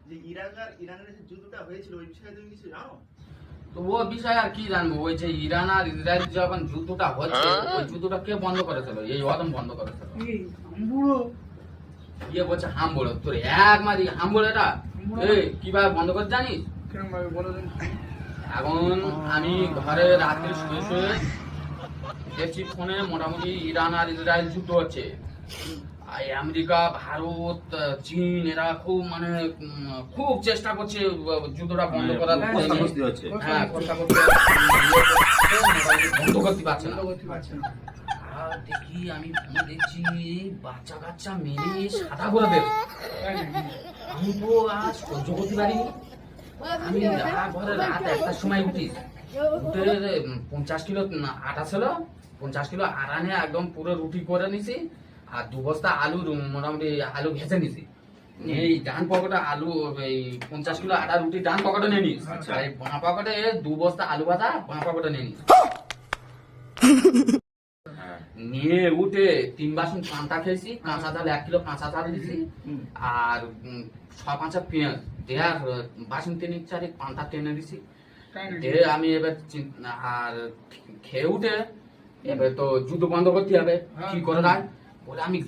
যে ইরানের যে যুদ্ধটা হয়েছিল ওই বিষয়ে তুমি কিছু জানো? তো ও বিষয় আর কি জানবো, ওই যে ইরান আর ইসরায়েল যখন যুদ্ধটা হচ্ছে ওই যুদ্ধটা কে বন্ধ করেছিল? এই ওয়াদম বন্ধ করেছিল। ইয়ে বলছে হামবড়, তোর এক মারি হামবড় এটা কিভাবে বন্ধ করে জানিস? এখন আমি ঘরে রাত্রে শুয়ে শুয়ে দেখছি ফোনে মোটামুটি ইরান আর ইসরায়েল যুদ্ধ হচ্ছে। আর আমেরিকা, ভারত, চীন এরা খুব মানে খুব চেষ্টা করছে যুদ্ধটা বন্ধ করার। হ্যাঁ, বন্ধ করতে পারছে না। আর দেখি আমি ফোনে দেখছি বাচ্চা কাচ্চা মেরে সাদা করে দেবে। আমি তো আজ সহ্য করতে পারিনি। আমি ঘরে রাত 1টার সময় উঠি, উঠে 50 কিলো আটা ছিল, 50 কিলো আটা নিয়ে একদম পুরো রুটি করে নিছি। আর 2 বস্তা আলু মোটামুটি আলু ভেজে নিছি। এই ডান পকেটে আলু, এই 50 কিলো আটা রুটি ডান পকেটে নিয়ে নিস, আর এই বাঁ পকেটে 2 বস্তা আলু ভাজা বাঁ পকেটে নিয়ে নিস। নিয়ে উঠে 3 বাসন পান্তা খেয়েছি, কাঁচা চাল 1 কিলো কাঁচা চাল দিছি, আর 6-5 পেঁয়াজ দিয়ে আর বাসন 3-4 পান্তা টেনে দিছি। দিয়ে আমি এবার আর খেয়ে উঠে এবার তো যুদ্ধ বন্ধ করতে হবে, কি করে রাখ বলে আমি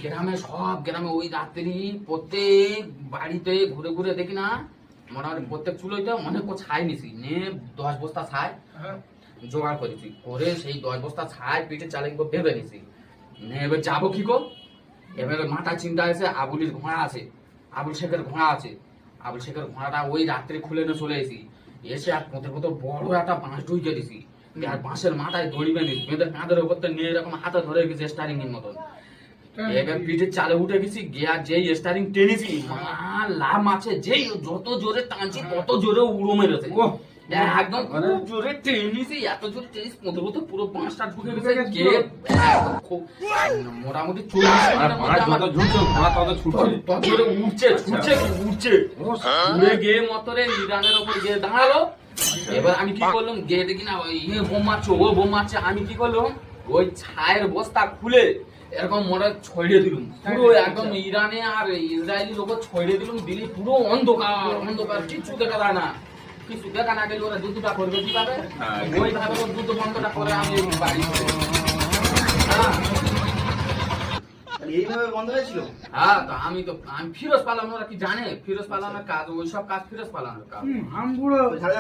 সব গ্রামে ওই রাত্রি প্রত্যেক বাড়িতে ঘুরে ঘুরে দেখি না, মোটামুটি প্রত্যেক চুলোইতে অনেক ছাই নিছি, নিয়ে 10 বস্তা ছাই জোগাড় করেছি, করে সেই 10 বস্তা ছাই পিঠে চালে ভেবে নিছি। এবার যাবো কি কর, এবার মাথা চিন্তা আছে আবুলির ঘোড়া আছে, আবুল শেখের ঘোড়া আছে, আবুল শেখের ঘোড়াটা ওই রাত্রে খুলে নিয়ে চলে এসি, এসে আর কোথাও বড় একটা বাঁশ ঢুকে দিছি, আর বাঁশের মাথায় দড়ি বেঁধে বেঁধে কাঁধের উপর নিয়ে এরকম হাতে ধরে গেছে স্টারিং এর মতন। এবার পিঠের চালে উঠে গেছি, গিয়া যেই স্টারিং টেনেছি লাভ আছে, যেই যত জোরে টানছি তত জোরে উড়ো মেরেছে, একদম খুব জোরে টেনিছি, এত জোরে টেনিস কোথাও পুরো বাঁশটা ঢুকে গেছে। মোটামুটি 40 উঠছে উড়ে গিয়ে মতরে ইরানের ওপর গিয়ে দাঁড়ালো। এবার আমি কি করলাম, গিয়ে দেখি না বোম মারছে, ও বোম মারছে, আমি কি করলাম ওই ছায়ের বস্তা খুলে এরকম মোটা ছড়িয়ে দিলুম, পুরো একদম ইরানে আর ইসরায়েলের ওপর ছড়িয়ে দিলুম, দিলি পুরো অন্ধকার অন্ধকার, কিছু দেখা যায় না, কিছু দেখা না গেলে ওরা যুদ্ধটা করবে কিভাবে, ওইভাবে যুদ্ধ বন্ধটা করে আমি বাড়ি। এইভাবে বন্ধ হয়েছিল? হ্যাঁ, তো আমি ফিরোজ পালাম, ওরা কি জানে ফিরোজ পালানোর কাজ, ওইসব কাজ ফিরোজ পালানোর কাজ।